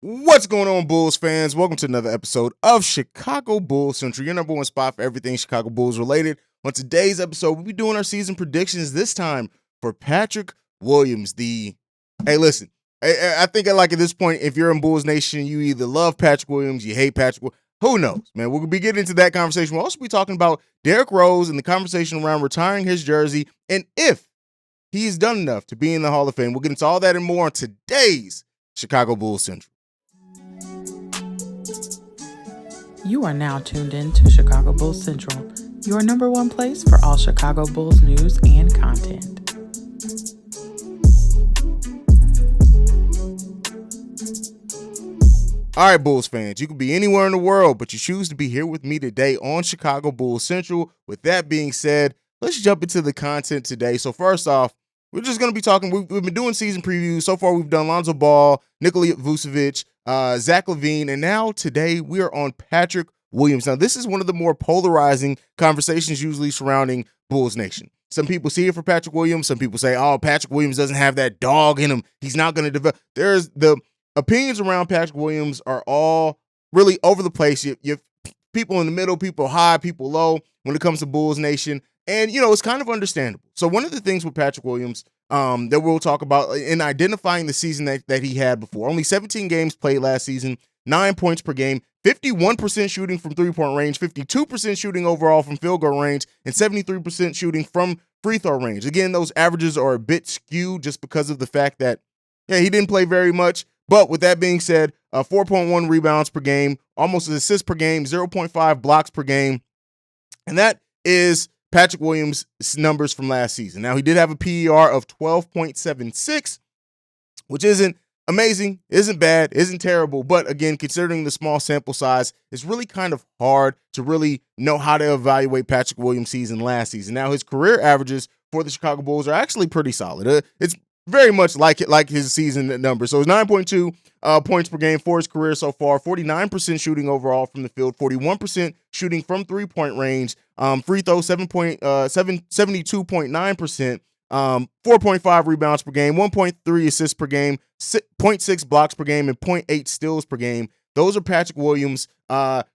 What's going on, Bulls fans? Welcome to another episode of Chicago Bulls Central, your number one spot for everything Chicago Bulls related. On today's episode, we'll be doing our season predictions, this time for Patrick Williams. Hey, listen, I think like at this point, if you're in Bulls Nation, you either love Patrick Williams, you hate Patrick Williams. Who knows, man? We'll be getting into that conversation. We'll also be talking about Derrick Rose and the conversation around retiring his jersey and if he's done enough to be in the Hall of Fame. We'll get into all that and more on today's Chicago Bulls Central. You are now tuned in to Chicago Bulls Central, your number one place for all Chicago Bulls news and content. All right, Bulls fans, you could be anywhere in the world, but you choose to be here with me today on Chicago Bulls Central. With that being said, let's jump into the content today. So first off, we're just going to be talking. We've been doing season previews. So far, we've done Lonzo Ball, Nikola Vucevic, Zach LaVine, and now today we are on Patrick Williams. Now, this is one of the more polarizing conversations usually surrounding Bulls Nation. Some people see it for Patrick Williams. Some people say, oh, Patrick Williams doesn't have that dog in him. He's not going to develop. There's the opinions around Patrick Williams are all really over the place. You have people in the middle, people high, people low when it comes to Bulls Nation. And, you know, it's kind of understandable. So one of the things with Patrick Williams that we'll talk about in identifying the season that he had before, only 17 games played last season, 9 points per game, 51% shooting from three-point range, 52% shooting overall from field goal range, and 73% shooting from free throw range. Again, those averages are a bit skewed just because of the fact that, he didn't play very much. But with that being said, 4.1 rebounds per game, almost an assist per game, 0.5 blocks per game. And that is Patrick Williams' numbers from last season. Now, he did have a PER of 12.76, which isn't amazing, isn't bad, isn't terrible. But again, considering the small sample size, it's really kind of hard to really know how to evaluate Patrick Williams' season last season. Now, his career averages for the Chicago Bulls are actually pretty solid. It's very much like his season numbers. So it's 9.2 points per game for his career so far, 49% shooting overall from the field, 41% shooting from three-point range, free throw 72.9%, 4.5 rebounds per game, 1.3 assists per game, 0.6 blocks per game, and 0.8 steals per game. Those are Patrick Williams'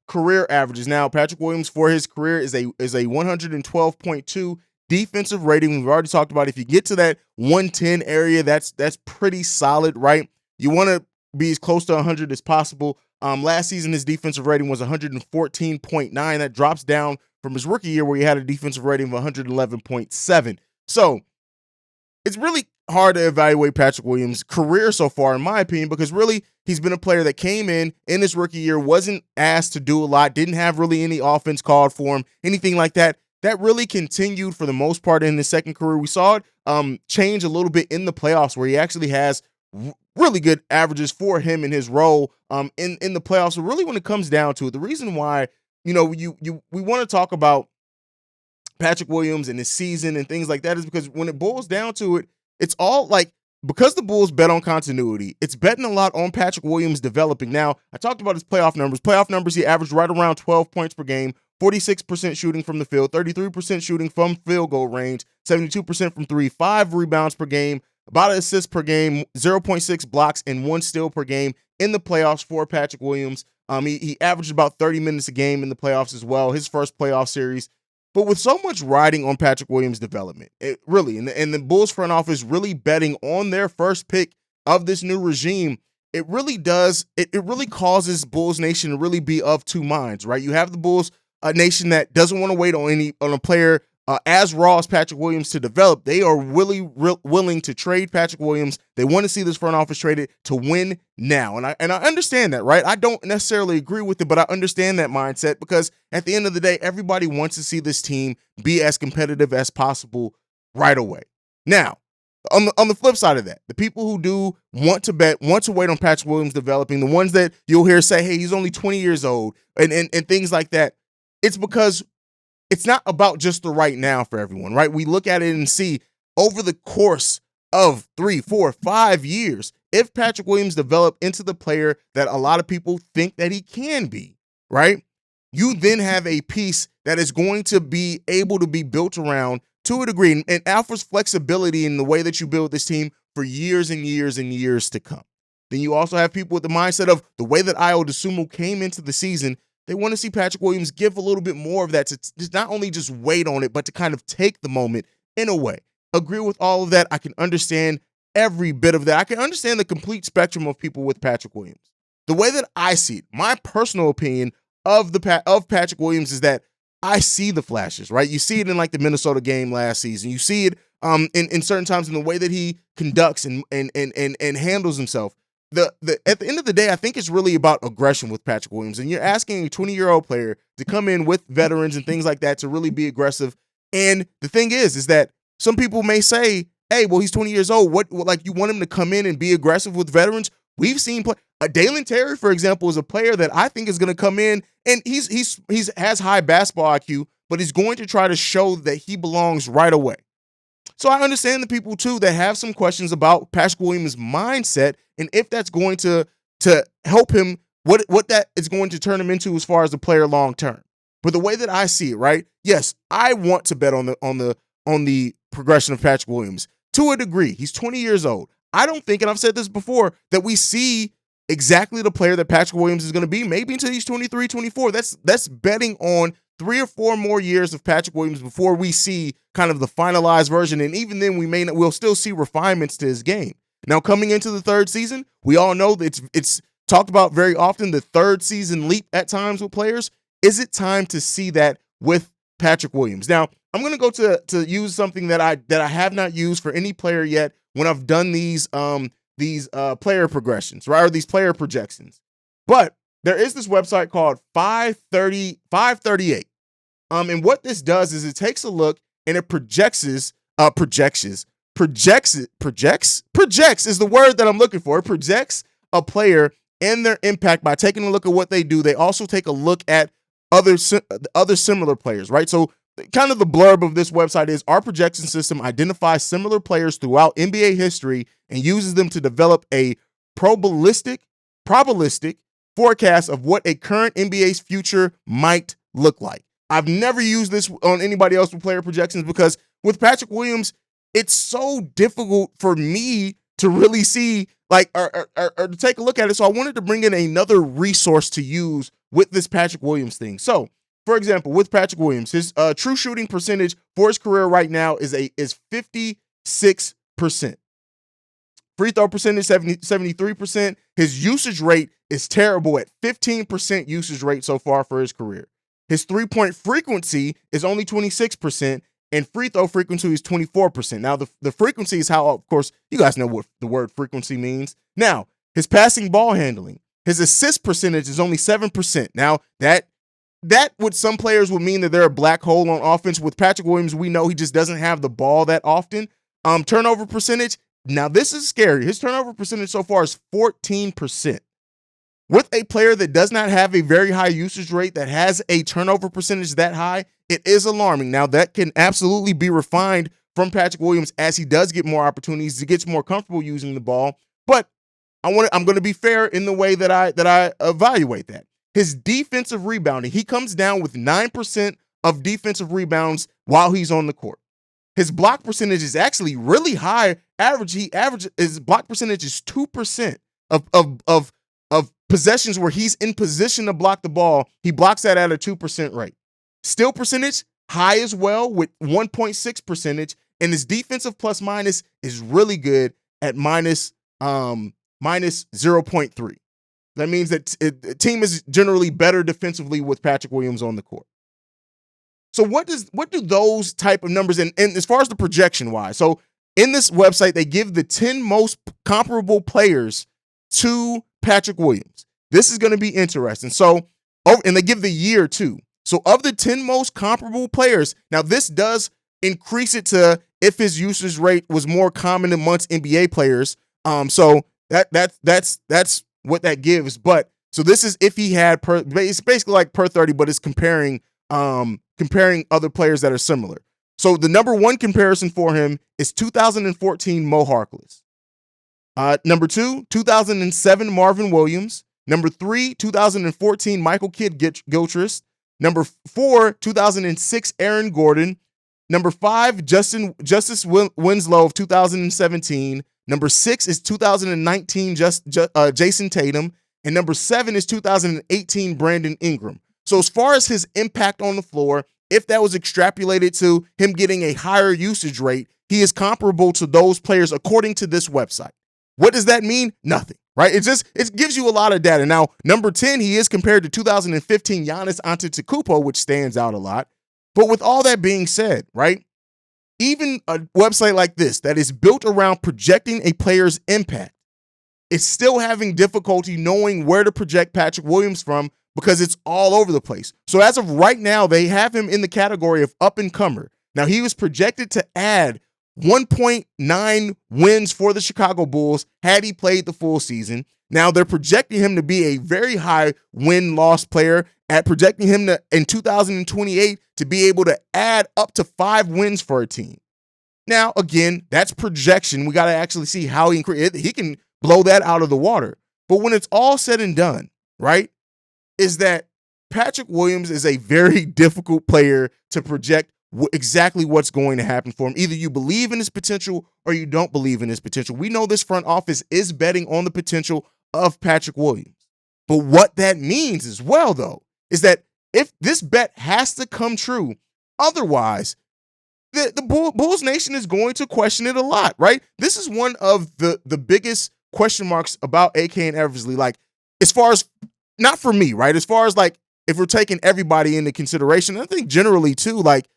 career averages. Now, Patrick Williams for his career is a 112.2 defensive rating. We've already talked about if you get to that 110 area, that's pretty solid, right? You want to be as close to 100 as possible. Last season, his defensive rating was 114.9. That drops down from his rookie year where he had a defensive rating of 111.7. So it's really hard to evaluate Patrick Williams' career so far, in my opinion, because really he's been a player that came in his rookie year, wasn't asked to do a lot, didn't have really any offense called for him, anything like that. That really continued for the most part in his second career. We saw it change a little bit in the playoffs where he actually has really good averages for him in his role in the playoffs. So really when it comes down to it, the reason why, we want to talk about Patrick Williams and his season and things like that is because when it boils down to it, it's all like, because the Bulls bet on continuity, it's betting a lot on Patrick Williams developing. Now, I talked about his playoff numbers. Playoff numbers, he averaged right around 12 points per game, 46% shooting from the field, 33% shooting from field goal range, 72% from three, 5 rebounds per game, about an assist per game, 0.6 blocks, and 1 steal per game in the playoffs for Patrick Williams. He averaged about 30 minutes a game in the playoffs as well, his first playoff series. But with so much riding on Patrick Williams' development, it really, and the Bulls front office really betting on their first pick of this new regime, it really does, it really causes Bulls Nation to really be of two minds, right? You have the Bulls Nation that doesn't want to wait on a player as raw as Patrick Williams to develop. They are really willing to trade Patrick Williams. They want to see this front office traded to win now. And I understand that, right? I don't necessarily agree with it, but I understand that mindset because at the end of the day, everybody wants to see this team be as competitive as possible right away. Now, on the flip side of that, the people who do want to wait on Patrick Williams developing, the ones that you'll hear say, hey, he's only 20 years old and things like that, it's because it's not about just the right now for everyone, right? We look at it and see over the course of 3, 4, 5 years, if Patrick Williams developed into the player that a lot of people think that he can be, right? You then have a piece that is going to be able to be built around to a degree and offers flexibility in the way that you build this team for years and years and years to come. Then you also have people with the mindset of the way that Ayo Dosunmu came into the season. They want to see Patrick Williams give a little bit more of that to just not only just wait on it, but to kind of take the moment in a way. Agree with all of that. I can understand every bit of that. I can understand the complete spectrum of people with Patrick Williams. The way that I see it, my personal opinion of Patrick Williams is that I see the flashes, right? You see it in like the Minnesota game last season. You see it in certain times in the way that he conducts and handles himself. At the end of the day, I think it's really about aggression with Patrick Williams. And you're asking a 20-year-old player to come in with veterans and things like that to really be aggressive. And the thing is that some people may say, hey, well, he's 20 years old. What like you want him to come in and be aggressive with veterans? We've seen Dalen Terry, for example, is a player that I think is going to come in and he's has high basketball IQ, but he's going to try to show that he belongs right away. So I understand the people too that have some questions about Patrick Williams' mindset and if that's going to help him, what that is going to turn him into as far as the player long term. But the way that I see it, right? Yes, I want to bet on the progression of Patrick Williams to a degree. He's 20 years old. I don't think, and I've said this before, that we see exactly the player that Patrick Williams is going to be maybe until he's 23, 24. That's betting on 3 or 4 more years of Patrick Williams before we see kind of the finalized version. And even then, we'll still see refinements to his game. Now, coming into the third season, we all know that it's talked about very often, the third season leap at times with players. Is it time to see that with Patrick Williams? Now, I'm going to go to use something that I have not used for any player yet when I've done these player progressions, right? Or these player projections. But there is this website called 538. And what this does is it takes a look and it projects is the word that I'm looking for. It projects a player and their impact by taking a look at what they do. They also take a look at other similar players, right? So kind of the blurb of this website is our projection system identifies similar players throughout NBA history and uses them to develop a probabilistic forecast of what a current NBA's future might look like. I've never used this on anybody else with player projections because with Patrick Williams, it's so difficult for me to really see or to take a look at it. So I wanted to bring in another resource to use with this Patrick Williams thing. So, for example, with Patrick Williams, his true shooting percentage for his career right now is 56%. Free throw percentage 73%. His usage rate is terrible at 15% usage rate so far for his career. His three-point frequency is only 26%, and free throw frequency is 24%. Now, the frequency is how, of course, you guys know what the word frequency means. Now, his passing ball handling, his assist percentage is only 7%. Now, that with some players would mean that they're a black hole on offense. With Patrick Williams, we know he just doesn't have the ball that often. Turnover percentage, now this is scary. His turnover percentage so far is 14%. With a player that does not have a very high usage rate, that has a turnover percentage that high, it is alarming. Now, that can absolutely be refined from Patrick Williams as he does get more opportunities, he gets more comfortable using the ball. But I'm going to be fair in the way that I evaluate that. His defensive rebounding, he comes down with 9% of defensive rebounds while he's on the court. His block percentage is actually really high. His block percentage is 2% of possessions where he's in position to block the ball. He blocks that at a 2% rate. Steal percentage, high as well with 1.6 percentage. And his defensive plus minus is really good at minus 0.3. That means that the team is generally better defensively with Patrick Williams on the court. So what do those type of numbers, and as far as the projection wise, so in this website, they give the 10 most comparable players to Patrick Williams. This is going to be interesting. So, and they give the year too. So of the 10 most comparable players, now this does increase it to if his usage rate was more common amongst NBA players. So that's what that gives. But so this is if he had it's basically like per 30, but it's comparing other players that are similar. So the number one comparison for him is 2014 Mo Harkless. Number 2, 2007 Marvin Williams. Number 3, 2014 Michael Kidd-Gilchrist. Number 4, 2006 Aaron Gordon. Number 5, Justice Winslow of 2017. Number 6 is 2019 Jason Tatum. And number 7 is 2018 Brandon Ingram. So as far as his impact on the floor, if that was extrapolated to him getting a higher usage rate, he is comparable to those players according to this website. What does that mean? Nothing, right? It gives you a lot of data. Now, number 10, he is compared to 2015 Giannis Antetokounmpo, which stands out a lot. But with all that being said, right, even a website like this that is built around projecting a player's impact is still having difficulty knowing where to project Patrick Williams from because it's all over the place. So as of right now, they have him in the category of up-and-comer. Now, he was projected to add 1.9 wins for the Chicago Bulls had he played the full season. Now they're projecting him to be a very high win-loss player, at projecting him to, in 2028 to be able to add up to 5 wins for a team. Now, again, that's projection. We got to actually see how he can blow that out of the water. But when it's all said and done, right, is that Patrick Williams is a very difficult player to project exactly what's going to happen for him. Either you believe in his potential or you don't believe in his potential. We know this front office is betting on the potential of Patrick Williams. But what that means as well, though, is that if this bet has to come true, otherwise, the Bulls Nation is going to question it a lot, right? This is one of the biggest question marks about AK and Eversley. Like, as far as, not for me, right? As far as like, if we're taking everybody into consideration, I think generally too, like,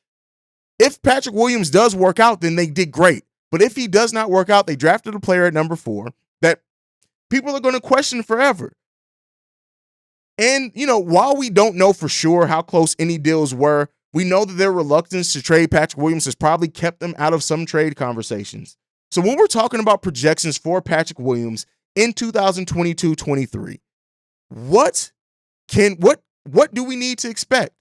if Patrick Williams does work out, then they did great. But if he does not work out, they drafted a player at number 4 that people are going to question forever. And, you know, while we don't know for sure how close any deals were, we know that their reluctance to trade Patrick Williams has probably kept them out of some trade conversations. So when we're talking about projections for Patrick Williams in 2022-23, what do we need to expect?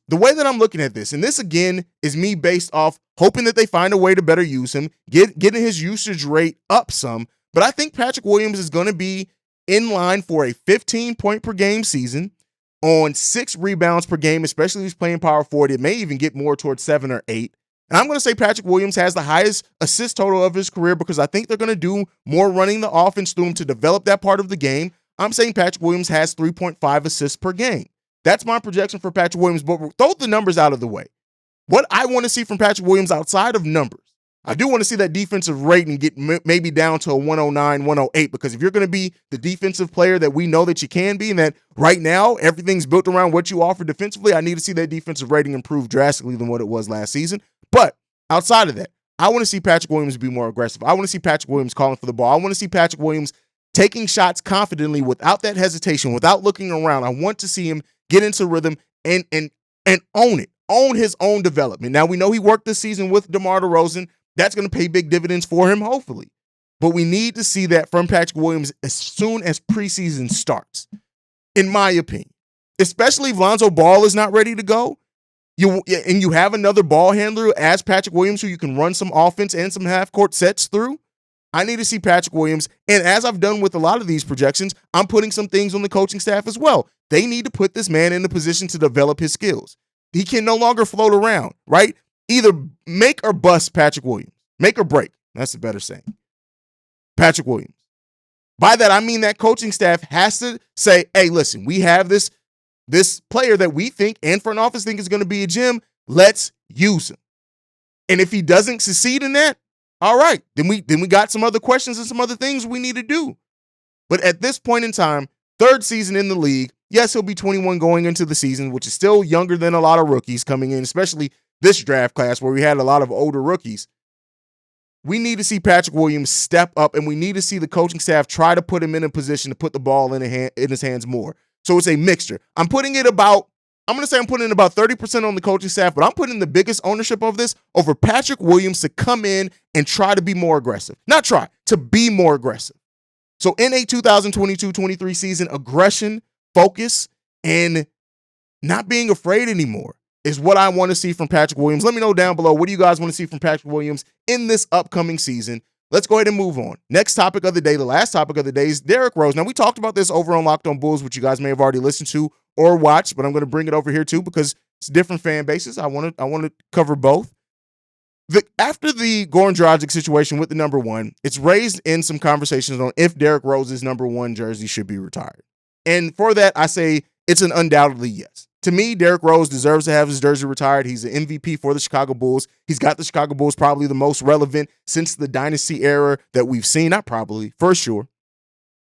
The way that I'm looking at this, and this again is me based off hoping that they find a way to better use him, getting his usage rate up some, but I think Patrick Williams is going to be in line for a 15-point per game season on 6 rebounds per game, especially if he's playing power forward. It may even get more towards 7 or 8. And I'm going to say Patrick Williams has the highest assist total of his career because I think they're going to do more running the offense through him to develop that part of the game. I'm saying Patrick Williams has 3.5 assists per game. That's my projection for Patrick Williams, but throw the numbers out of the way. What I want to see from Patrick Williams outside of numbers, I do want to see that defensive rating get maybe down to a 109, 108, because if you're going to be the defensive player that we know that you can be, and that right now everything's built around what you offer defensively, I need to see that defensive rating improve drastically than what it was last season. But outside of that, I want to see Patrick Williams be more aggressive. I want to see Patrick Williams calling for the ball. I want to see Patrick Williams taking shots confidently without that hesitation, without looking around. I want to see him get into rhythm and own it, own his own development. Now, we know he worked this season with DeMar DeRozan. That's going to pay big dividends for him, hopefully. But we need to see that from Patrick Williams as soon as preseason starts, in my opinion. Especially if Lonzo Ball is not ready to go, you have another ball handler as Patrick Williams who you can run some offense and some half-court sets through. I need to see Patrick Williams, and as I've done with a lot of these projections, I'm putting some things on the coaching staff as well. They need to put this man in a position to develop his skills. He can no longer float around, right? Either make or bust Patrick Williams. Make or break. That's a better saying. Patrick Williams. By that, I mean that coaching staff has to say, hey, listen, we have this player that we think and front office think is going to be a gem. Let's use him. And if he doesn't succeed in that, all right, then we got some other questions and some other things we need to do. But at this point in time, 3rd season in the league, yes, he'll be 21 going into the season, which is still younger than a lot of rookies coming in, especially this draft class where we had a lot of older rookies. We need to see Patrick Williams step up, and we need to see the coaching staff try to put him in a position to put the ball in his hands more. So it's a mixture. I'm putting in about 30% on the coaching staff, but I'm putting the biggest ownership of this over Patrick Williams to come in and try to be more aggressive. Not try, to be more aggressive. So in a 2022-23 season, aggression, focus, and not being afraid anymore is what I want to see from Patrick Williams. Let me know down below, what do you guys want to see from Patrick Williams in this upcoming season? Let's go ahead and move on. Next topic of the day, the last topic of the day, is Derrick Rose. Now, we talked about this over on Locked On Bulls, which you guys may have already listened to or watched, but I'm going to bring it over here too because it's different fan bases. I want to cover both. After the Goran Dragic situation with the number one, it's raised in some conversations on if Derrick Rose's number one jersey should be retired. And for that, I say it's an undoubtedly yes. To me, Derrick Rose deserves to have his jersey retired. He's an MVP for the Chicago Bulls. He's got the Chicago Bulls probably the most relevant since the dynasty era that we've seen. Not probably, for sure.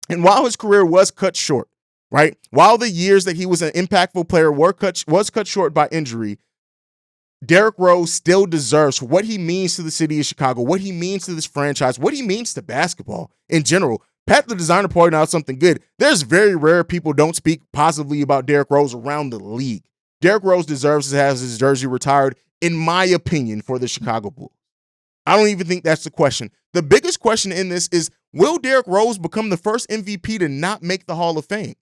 And while his career was cut short, right? While the years that he was an impactful player was cut short by injury, Derrick Rose still deserves what he means to the city of Chicago, what he means to this franchise, what he means to basketball in general. Pat the Designer pointed out something good. There's very rare people don't speak positively about Derrick Rose around the league. Derrick Rose deserves to have his jersey retired, in my opinion, for the Chicago Bulls. I don't even think that's the question. The biggest question in this is, will Derrick Rose become the first MVP to not make the Hall of Fame?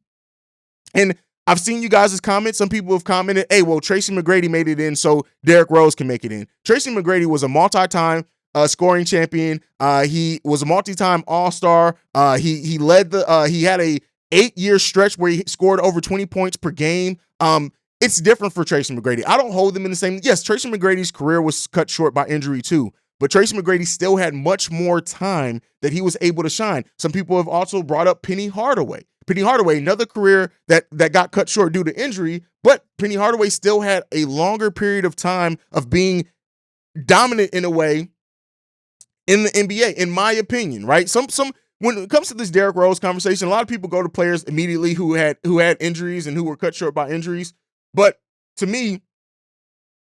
And I've seen you guys' comments. Some people have commented, hey, well, Tracy McGrady made it in, so Derrick Rose can make it in. Tracy McGrady was a multi-time scoring champion. He was a multi-time All-Star. He led the. He had a 8-year stretch where he scored over 20 points per game. It's different for Tracy McGrady. I don't hold them in the same. Yes, Tracy McGrady's career was cut short by injury too, but Tracy McGrady still had much more time that he was able to shine. Some people have also brought up Penny Hardaway. Penny Hardaway, another career that got cut short due to injury, but Penny Hardaway still had a longer period of time of being dominant in a way in the NBA, in my opinion, right? Some when it comes to this Derrick Rose conversation, a lot of people go to players immediately who had injuries and who were cut short by injuries. But to me,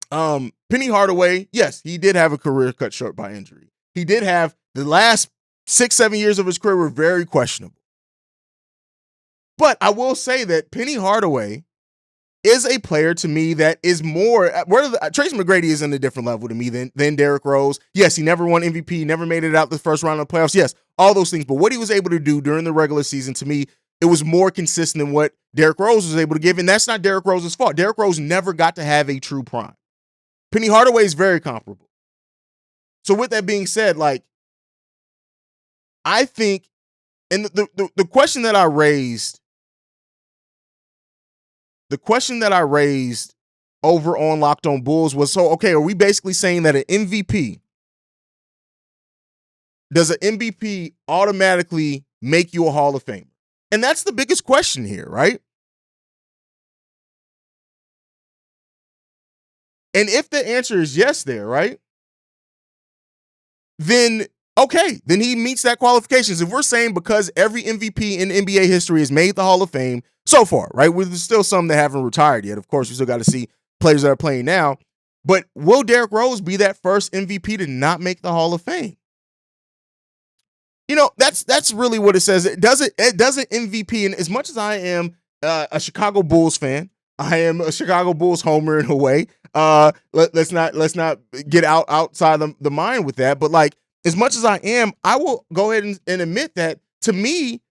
Penny Hardaway, yes, he did have a career cut short by injury. He did have the last 6-7 years of his career were very questionable. But I will say that Penny Hardaway is a player to me that is more. Tracy McGrady is in a different level to me than Derrick Rose. Yes, he never won MVP, never made it out the first round of the playoffs. Yes, all those things. But what he was able to do during the regular season, to me, it was more consistent than what Derrick Rose was able to give. And that's not Derrick Rose's fault. Derrick Rose never got to have a true prime. Penny Hardaway is very comparable. So with that being said, like, I think, and the question that I raised, over on Locked On Bulls was, so, okay, are we basically saying that does an MVP automatically make you a Hall of Famer? And that's the biggest question here, right? And if the answer is yes there, right? Then, okay, then he meets that qualifications. If we're saying because every MVP in NBA history has made the Hall of Fame so far, right? There's still some that haven't retired yet. Of course, we still got to see players that are playing now. But will Derrick Rose be that first MVP to not make the Hall of Fame? You know, that's really what it says. It doesn't MVP. And as much as I am a Chicago Bulls fan, I am a Chicago Bulls homer in a way. Let's not get outside the mind with that. But like, as much as I am, I will go ahead and admit that, to me,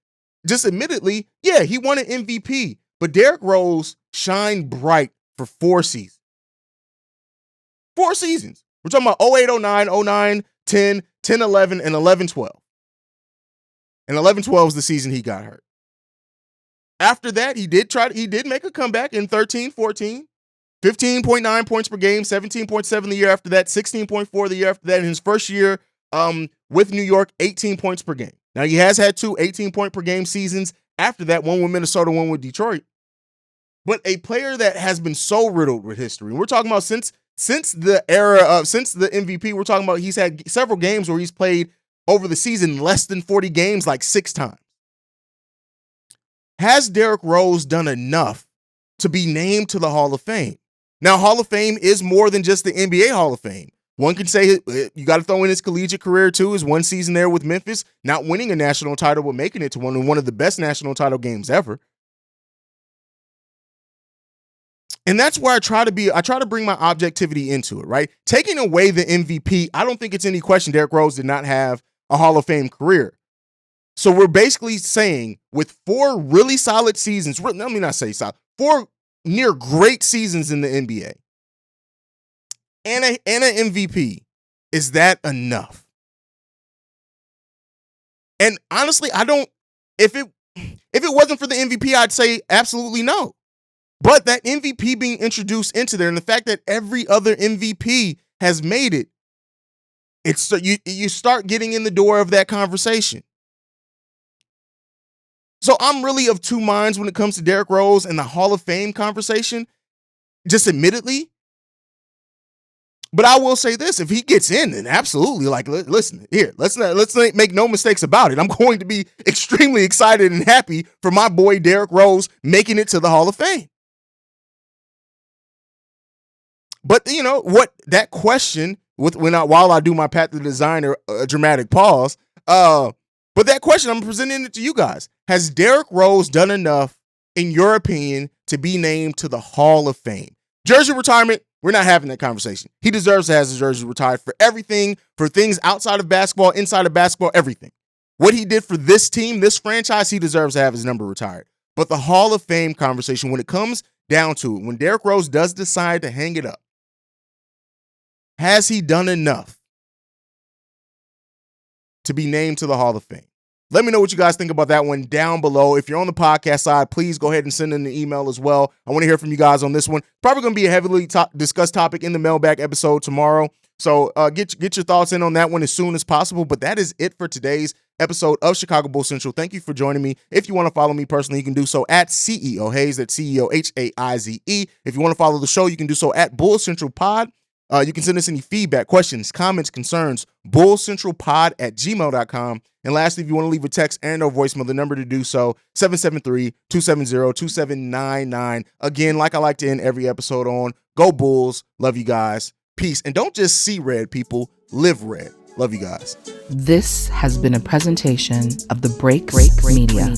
just admittedly, yeah, he won an MVP. But Derrick Rose shined bright for 4 seasons. 4 seasons. We're talking about 08, 09, 09, 10, 10, 11, and 11, 12. And 11, 12 was the season he got hurt. After that, he did make a comeback in 13, 14. 15.9 points per game, 17.7 the year after that, 16.4 the year after that. In his first year with New York, 18 points per game. Now, he has had 2 18-point per game seasons after that, one with Minnesota, one with Detroit. But a player that has been so riddled with history. We're talking about since the MVP, we're talking about he's had several games where he's played over the season less than 40 games, like 6 times. Has Derrick Rose done enough to be named to the Hall of Fame? Now, Hall of Fame is more than just the NBA Hall of Fame. One can say you got to throw in his collegiate career too. His 1 season there with Memphis, not winning a national title, but making it to one of the best national title games ever. And that's where I try to bring my objectivity into it, right? Taking away the MVP, I don't think it's any question Derrick Rose did not have a Hall of Fame career. So we're basically saying with 4 really solid seasons, let me not say solid, 4 near great seasons in the NBA and an MVP, is that enough? And honestly, if it wasn't for the MVP, I'd say absolutely no. But that MVP being introduced into there, and the fact that every other MVP has made it, It's you start getting in the door of that conversation. So I'm really of two minds when it comes to Derrick Rose and the Hall of Fame conversation, just admittedly. But I will say this, if he gets in, then absolutely, like, listen, here, let's make no mistakes about it. I'm going to be extremely excited and happy for my boy Derrick Rose making it to the Hall of Fame. But you know what, that question while I do my Pat the Designer dramatic pause, but that question, I'm presenting it to you guys. Has Derrick Rose done enough, in your opinion, to be named to the Hall of Fame? Jersey retirement, we're not having that conversation. He deserves to have his jersey retired for everything, for things outside of basketball, inside of basketball, everything. What he did for this team, this franchise, he deserves to have his number retired. But the Hall of Fame conversation, when it comes down to it, when Derrick Rose does decide to hang it up, has he done enough to be named to the Hall of Fame? Let me know what you guys think about that one down below. If you're on the podcast side, please go ahead and send in an email as well. I want to hear from you guys on this one. Probably going to be a heavily discussed topic in the mailbag episode tomorrow. So get your thoughts in on that one as soon as possible. But that is it for today's episode of Chicago Bulls Central. Thank you for joining me. If you want to follow me personally, you can do so at CEO Haize. That's CEO Haize. If you want to follow the show, you can do so at Bulls Central Pod. You can send us any feedback, questions, comments, concerns, bullcentralpod@gmail.com. And lastly, if you want to leave a text and or voicemail, the number to do so, 773-270-2799. Again, like I like to end every episode on, go Bulls. Love you guys. Peace. And don't just see red, people. Live red. Love you guys. This has been a presentation of the Break Media.